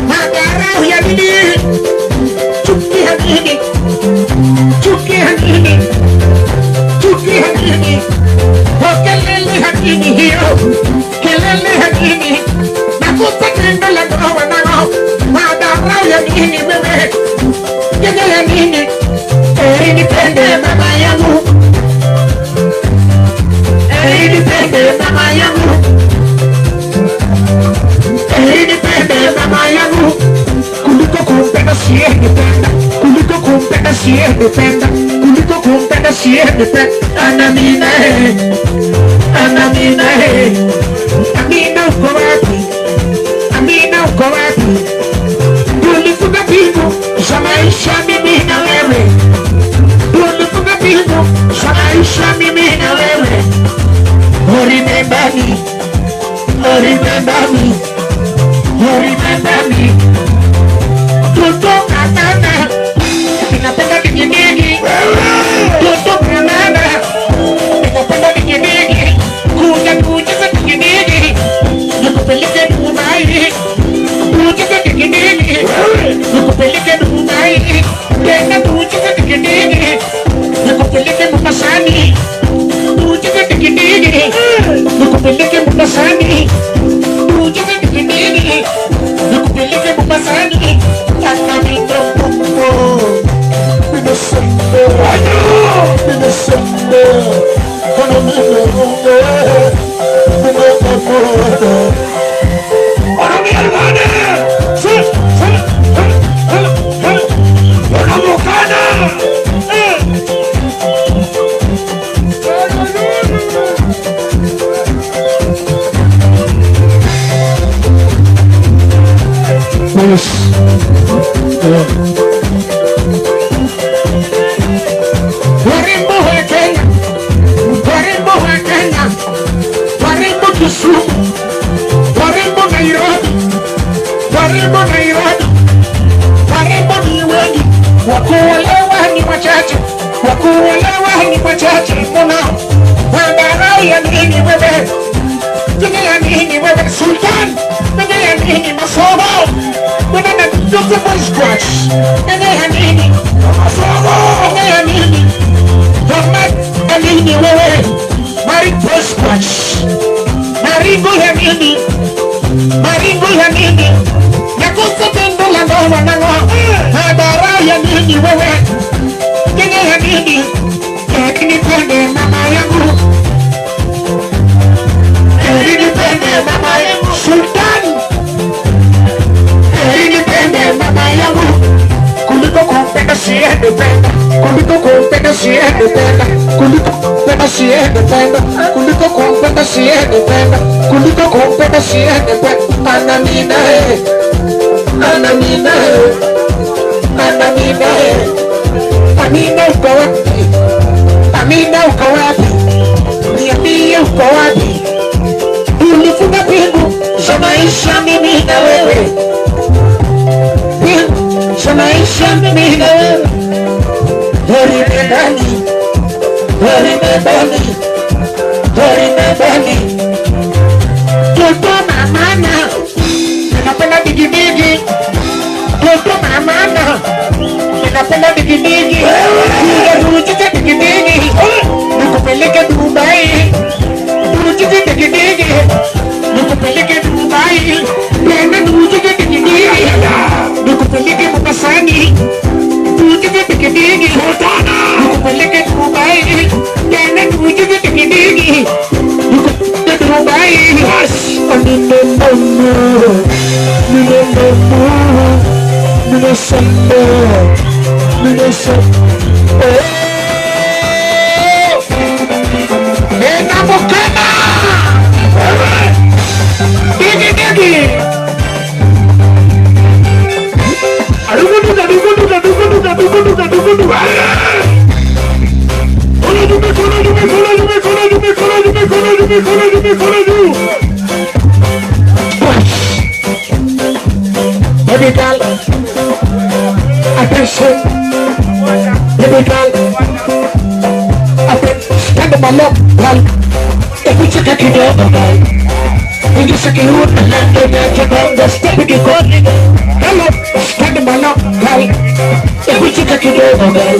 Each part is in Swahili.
Madarau ya nini? Chuki ya nini? Chuki ya nini? Chuki ya nini? Kelele ya nini hiyo? Kelele ya nini? Nakuta tendo la ndoa na roho. Madarau ya nini wewe? Kelele ya nini? Nipende mama yangu. Nipende mama yangu. Nipende mama yangu. Kuliko kumpenda siye nipenda. Kuliko kumpenda siye nipenda. Kuliko kumpenda siye nipenda. Anamina Anamina Amina uko wapi? Amina uko wapi? Tulifunga pingu za maisha mimi na wewe. Tulifunga pingu za maisha mimi na wewe. Oh, remember me. Oh, remember me. Oh, remember me. Tuto katana. Ninapenda digidigi. Tuto katana. Ninapenda digidigi. Kuja za digidigi. Nikupeleke Dubai. Kuja za digidigi. Nikupeleke Dubai. Tena kuja za digidigi. Nikupeleke Mombasani. Kuja za digidigi. Nikupeleke Mombasani. Kuja za digidigi. Nikupeleke Mombasani. Warembo wa Kenya, warembo wa Kenya, warembo Kisumu, warembo Nairobi, warembo Nairobi, warembo ni wengi, wakuolewa ni wachache, wakuolewa ni wachache mno. Madarau ya nini wewe? Jina ya nini wewe Sultan? Jina ya nini Masomo? Jina ya Dr. Boy Scratch. Jina ya nini Masomo? Jina ya nini Ahmad Alini wewe? Maringo Boy Scratch. Maringo ya nini? Maringo ya nini? Nakusa tendo la ndoa na ndoa. Madarau ya nini wewe? Jina ya nini? Nipende mama yangu. Nipende mama yangu Sultan. Nipende mama yangu. Kuliko kumpenda siye nipenda. Kuliko kumpenda siye nipenda. Kuliko kumpenda siye nipenda. Kuliko kumpenda siye nipenda. Kuliko kumpenda siye nipenda. Anamina Anamina Anamina Amina uko wapi? Amina uko wapi? Niambie uko wapi? Tulifunga pingu za maisha mimi na wewe. Pingu za maisha mimi na wewe. Remember me. Remember me. Remember me. Toto mamana. Ninapenda digidigi. Toto mamana. Ninapenda digidigi. Kuja digidigi. Nikupeleke Dubai. Kuja digidigi. Nikupeleke Dubai. Tena kuja digidigi. Nikupeleke Mombasani. Kuja digidigi. Nikupeleke Dubai. Tena kuja digidigi. Nikupeleke Dubai. Enamokana Digi Aduguduga Medical attention. Medical attention. Stand up, look, well, if we check it out, you say you would land on your down the step in the corner. Hello, stand the man up, girl. If we take it over, girl.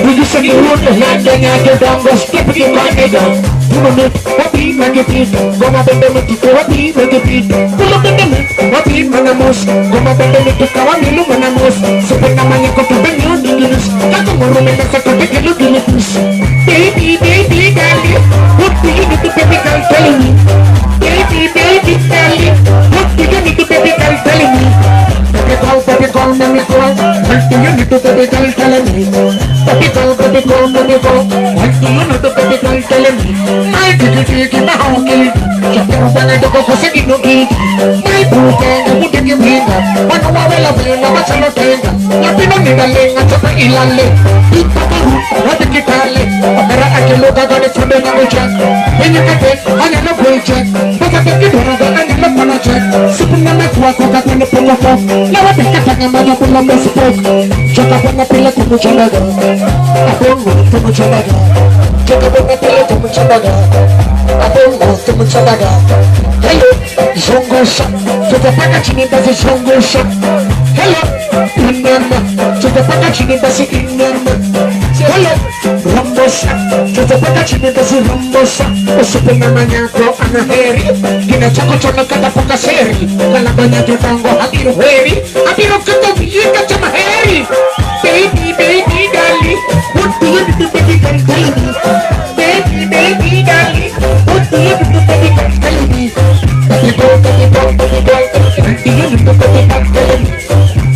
You say you would land on your down the step in the corner, girl. You know it, what be my gift? Go my baby to go be my gift. Pull up in the mid, what be my nose? Go my baby to go and look my nose. So when I'm on your go to bring you the news. That's the one woman that's a big look in the news. Baby, baby, darling, what do you need to baby girl telling me? Baby, baby, darling, what do you need to baby girl telling me? Baby girl, mommy girl, what do you need to baby girl telling me? Baby girl, mommy girl, what do you need to baby girl telling me? I take it, my honky. Just when I don't go for second no kid. My boo gang, I would give me that. When I love you, I'm a solo thing. Nothing on the ling, I'm so ilale. Big papa, what the guitarle? I can look at it from the check. When you get it, I am not going check. But I think you don't know, and I'm not gonna check. Sipping on my work, I got on the pull of off. Now I think I'm going to pull up the spoke. Check up on the pillow to much another. I don't know too much another. Check up on the pillow to much another. I don't know too much another. Hello, Zongo Shop. To the packaging in the Zongo Shop. Hello, Inama. To the packaging in the Inama. Hello, Rumbo Shop. To the packaging in the Rumbo Shop. O Super Maniaco and a Harry. In a Choco Chocolate Poca Seri. Calabania to Tango, Abiro Harry. Abiro Kato, you got my Harry. Baby, baby, darling. What do you do, baby, can tell me? Baby, baby, darling. What do you do, baby, can tell me? Baby, go, baby, go, baby, go. What do you do, baby, can tell me?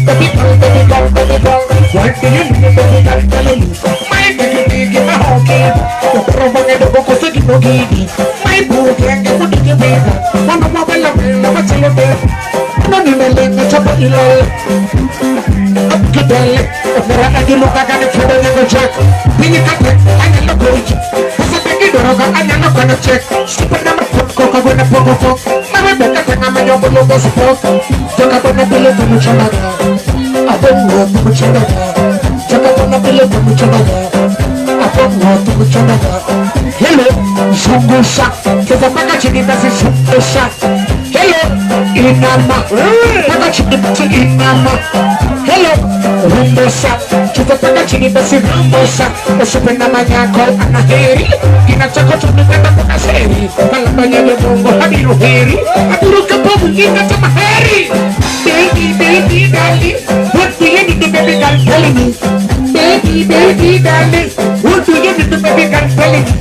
Baby, go, baby, go, baby, go. What do you do, baby, can tell me? My baby, my honky. The program of the book is no giddy. My book, and the foot in your baby. One of my beloved, what's in your bed? None in the lane, it's up in your up to the left. If you look at it for the never check. When you cut it, I am not going to. As I take it, I am not going to check. Stupid number of coca when I put a my better than I'm a young logo support. Talk about the pillow to much another. I don't know too much another. Talk about the pillow to much another. I don't know too much another. Hello, Zongo Shop. To the packaging in the Zongo Shop. Hello, Inama. Packaging in the Inama. Hello, Rumbo Shop. To the packaging in the Rumbo Shop. O Super Maniaco and a Harry. In a Choco Chocolate Poca Seri. Calabania de Bongo, Abiro Harry. Abiro Kapo, you got my Harry. Baby, baby, darling. What do you need to baby girl telling me? Baby, baby, darling. What do you need to baby girl telling me?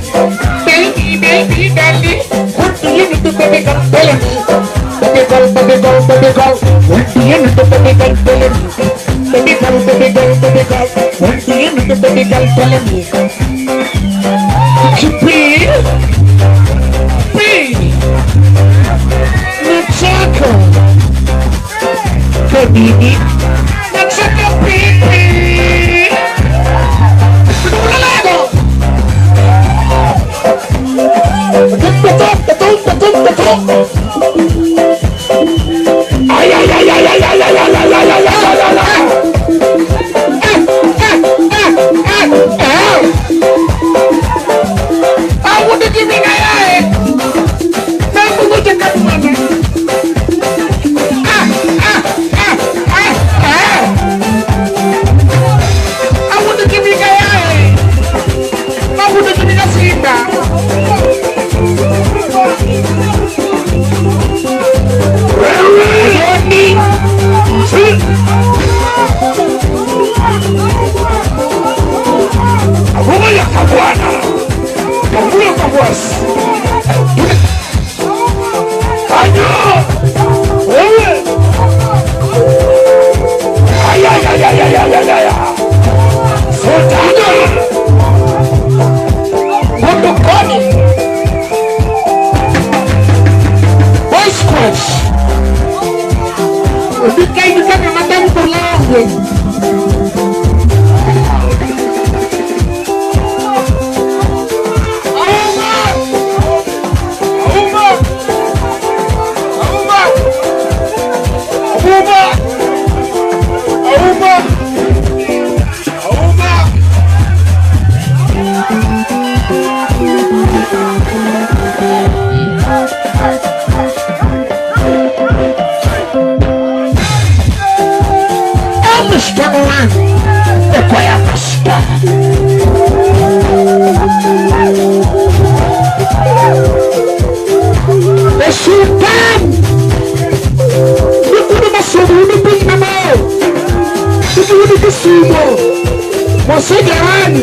Baby, baby, darling. What do you need to baby girl telling me? Baby girl, baby girl, baby girl. What do you need to baby girl telling me? Baby girl, baby girl, baby girl. What do you need to baby girl telling me? Please, please. Nachako, baby. Nachako, baby. Ay, ay, ay, ay, ay, ay, ay, ay, ay, ay, ay, ay. I want to give me Mr. Moran, the choir master. The Sultan, the Kurumasu, the Big Mamo, the Sumo, Mosegan,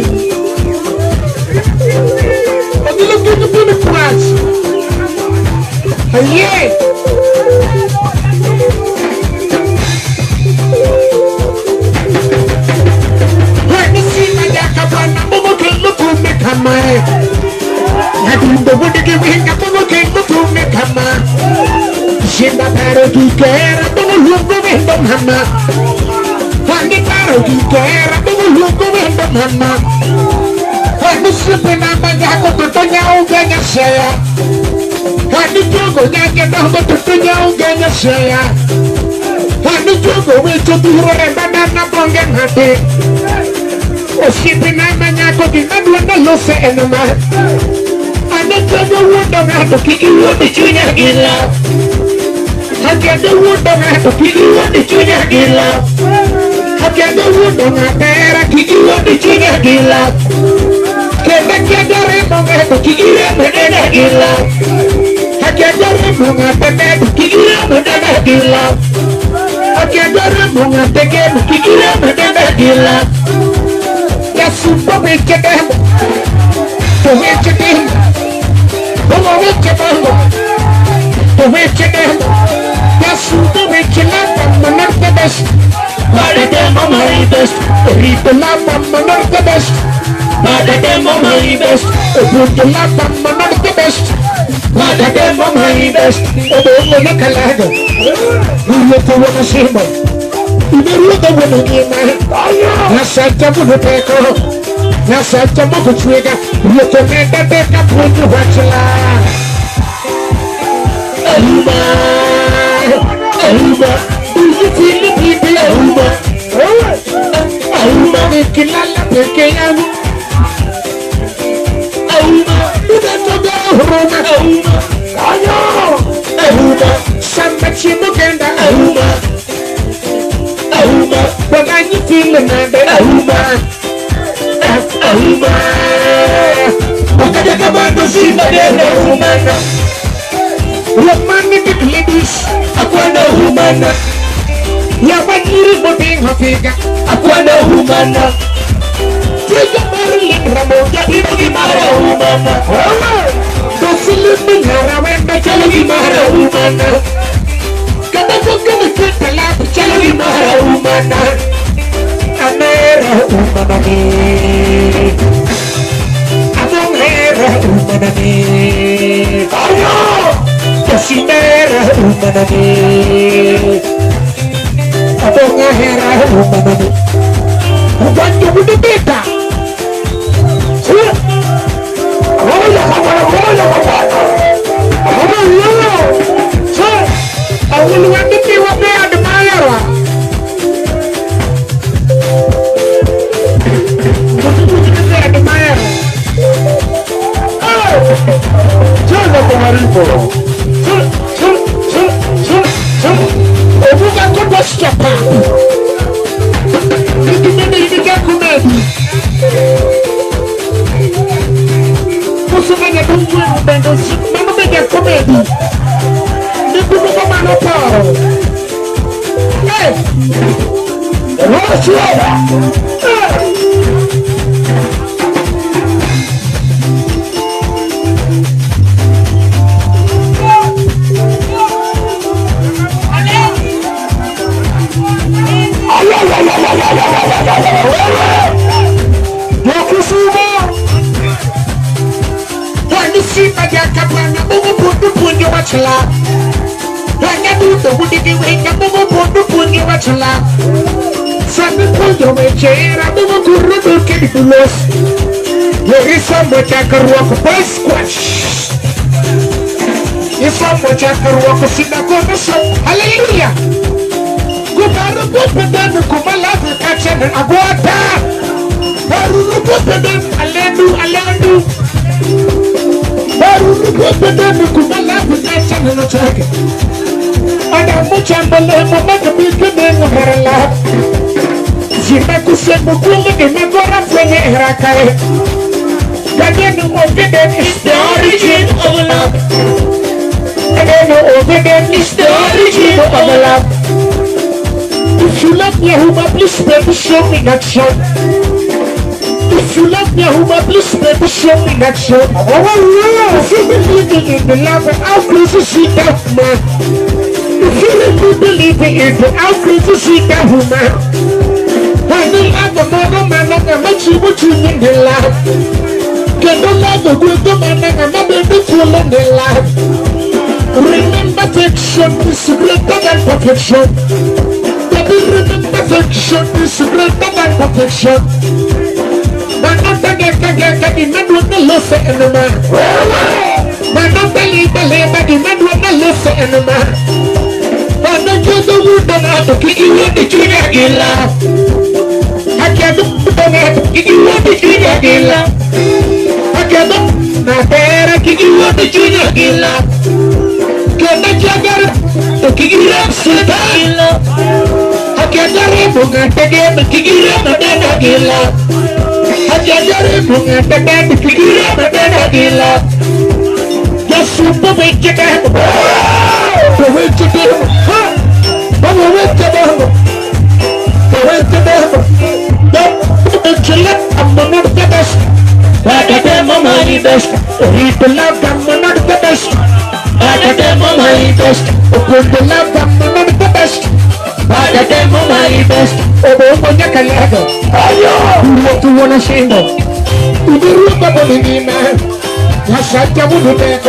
and the look at the price. Yeah. Shinda paro ki kera tumu lugu vendom hamma. Hani paro ki kera tumu lugu vendom hamma. Hani supena magako tutunya ugenya saya. Hani jogo nyake dogo tutunya ugenya saya. Hani jogo wecho duro rebana na bonge hati. Oshipena magako dinadwa na lose enema. Hani jogo wundo ngato ki iwo bichunya gila. Hakende wundo ngato ki iwo bichunya gila. Hakende wundo ngatera ki iwo bichunya gila. Kende remo ngato ki iwo menene gila. Hakende remo ngato ki iwo menene gila. Hakende remo ngato ki iwo menene gila. Ya sumpo bechedemo. Bechedemo. Bechedemo. Sudo vichinata manar the best. Bada demo my best. Rito lapa manar the best. Bada demo my best. Rito lapa manar the best. Bada demo my best. Obo na kalaga. Uyo to wana simo. Uyo to wana gima. Nasa jabu peko. Nasa jabu kuchwega. Uyo to menda deka punju wachla. Aluma. Aluma, do you feel the people? Aluma, Aluma, making a la pequeña. Aluma, do that to go home. Aluma, Ayo, Aluma, Samba Chimuganda. Aluma, Aluma, when I you feel another. Aluma, Aluma, what can you come on to see the Aluma? Romantic ladies, Aquana humana. Yabani boting Hafiga, Aquana humana. Take a Marilyn Ramoja, Mara humana. The Philippine Haraman, Chalagi Mara humana. Kabaka get the lap, Chalagi Mara humana. Amera humana. Amera humana. Ayo! Sinera humanani, abonga hera humanani. Ubantu budu beta. Rola, rola. So, awulu wandiki wape admayara. Wandiki admayara. Oh, chana kumaripo. Obuga kubo stop. Niki kumedi. Musumenya kumwe mbendo mama bega kumedi. Niku mama no paro. Hey. Roshua. Hallelujah. Ada mucha mbele mama kebiki dengo harala. Kusema kweli nimegora kwenye haraka. Gageno Obedient is the origin of love. Gageno Obedient is the origin of love. If you love Yahuma, please baby show me that show. If you love Yahuma, please baby show me that show. If you believe in the love, how crazy is that man? If you really believe in the how crazy is that woman? When you love the mother man, I'm not sure what you need in life. Can you love the good man, I'm not able to love the life. Remember perfection is greater than perfection. Remember perfection is greater than perfection. Man, I'm not going to get the man with the love in the man. Man, I'm believe the man with the love in the man. Man, I'm just the wood that I have to kick you with the junior in love. I can't do that. You want the junior killer? I can't do that. You want the junior killer? Can I jagger to kick you up, killer? I can't do that. To kick you up, killer. I can't do that. To kick you up, killer. Just super wicked. The wicked. The wicked. I'm not the best. I got them on my best. Read the love, I'm not the best. I got them on my best. Open the love, I'm not the best. I got them on my best. Oh, when you can let go. What you wanna say? You do what I'm doing, man. Yes, I can move it.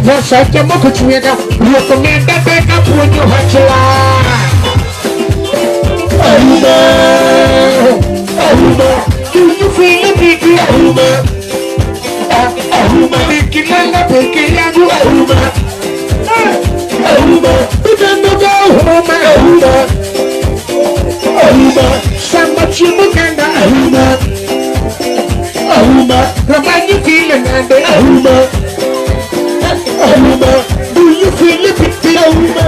Yes, I can move it. You recommend that back up when you have to lie. Do you feel a big Aruma? Aruma, making a big Aruma. Aruma, remember go home, Aruma. Aruma, somebody look at Aruma. Aruma, remind you feeling and the Aruma. Aruma, do you feel a big Aruma?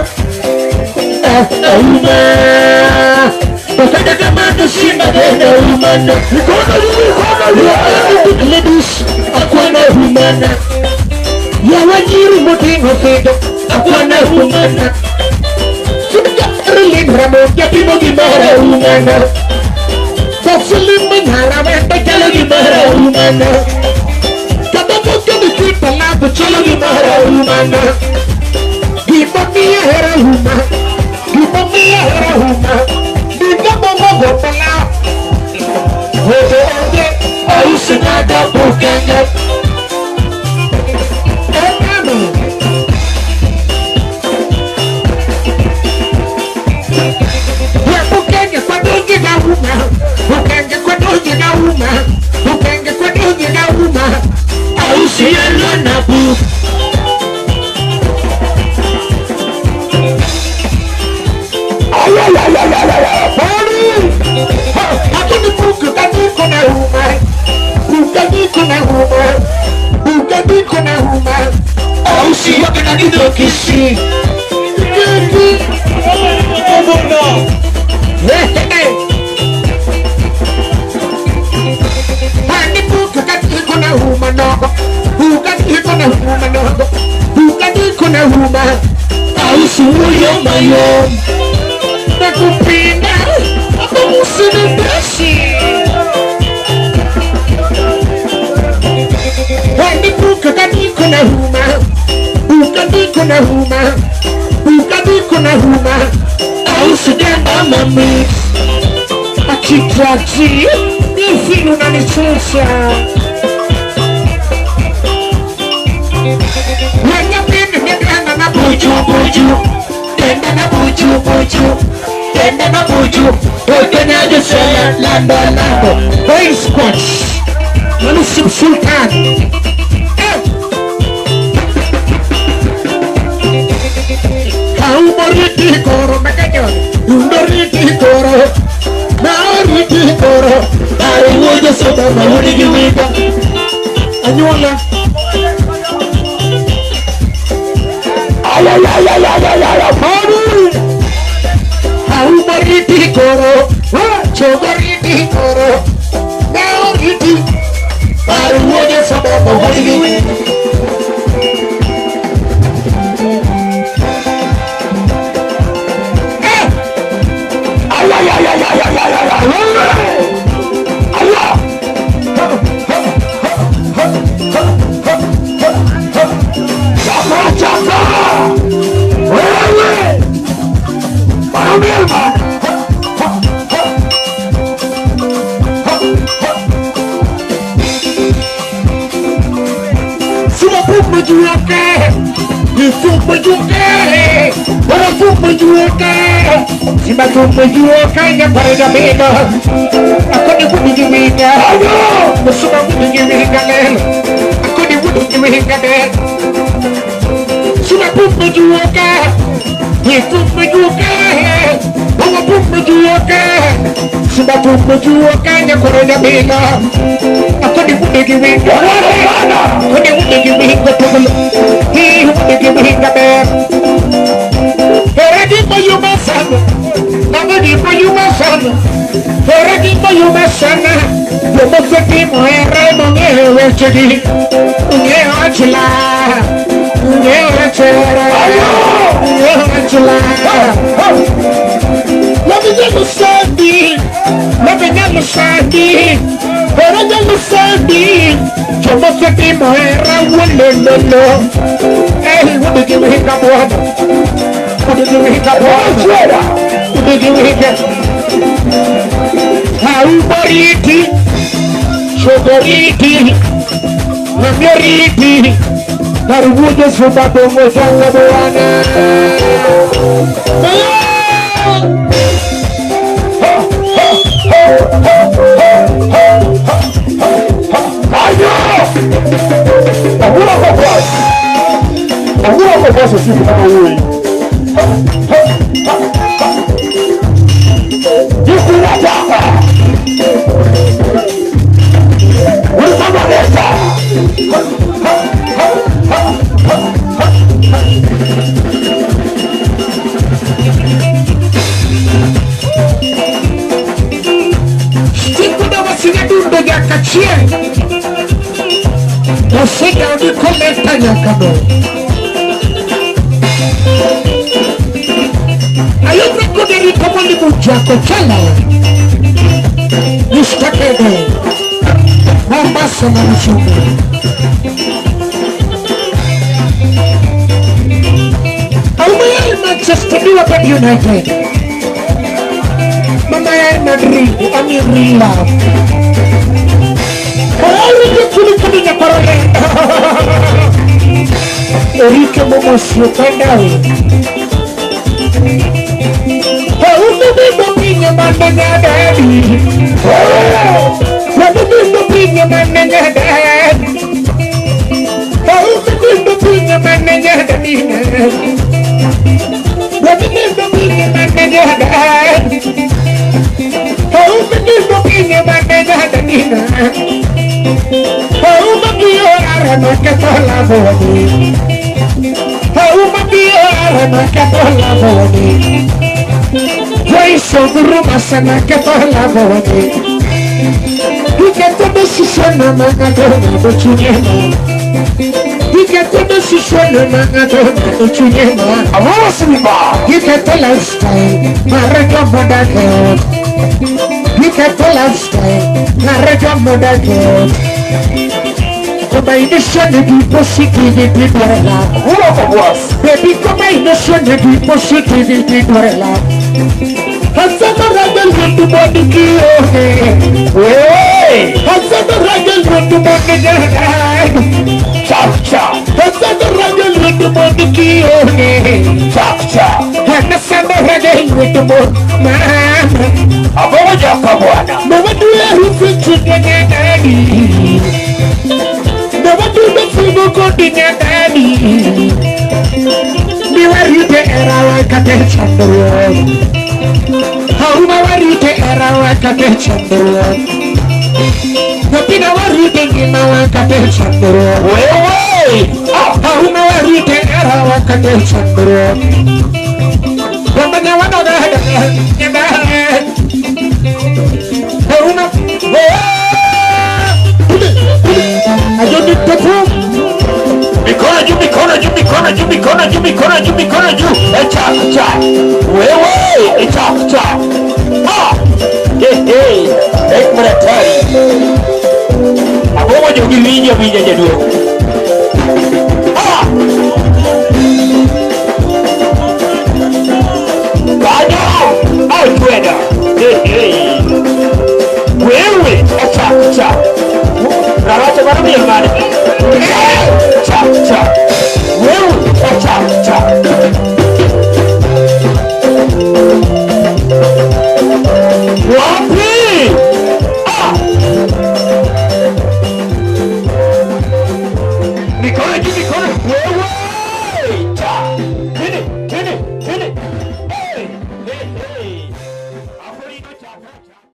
Aruma. But I got a man to see my head, a woman. Ladies, a corner woman. You are you looking of it, a corner woman. So the really Ramon, get people give her a woman. That's a living Haram, but tell you about a woman. Tabako can be people now, but tell you about a woman. Give me a woman. Give me a woman. I should not have broken up. I see a lot of books. Oh, see, you're gonna need to kiss me. Aqui, meu filho na licença. Minha pena, minha grana na buju, buju. Tenda na buju, buju. Tenda na buju. Organiza de cena, lando, lando. Oi, squash. Mano, sultan. Un morrito di coro, ma caglione. Un morrito di coro. Mariti coro, I would just say that I would give it up. And you wanna? Ay, Mariti coro, Chogariti Oro, now Riti, I would have some of the holy. Manchester United. Mama Madrid, I mean real love. Enrique Momosio Pandao. Combination de positivity pour la. Baby, combination de positivity pour la. Hasana ragel with the body key. Hasana ragel with the body key. Chop chop. Hasana ragel with the body key. Chop chop. Hasana ragel with the body. Aboja kabwana. Never do everything to the daddy. Never do the single good in your daddy. Never you the era like a tension the world. How never you the era like a tension the world. The never you the era like a tension the world. Wait. How never you the era like a tension the world. But never know that. mikono juu, mikono juu, mikono juu, mikono juu. Echa, echa. Wewe, echa, echa. Hey, hey. Ek mara tari. Abo mo jogi winja jaduo.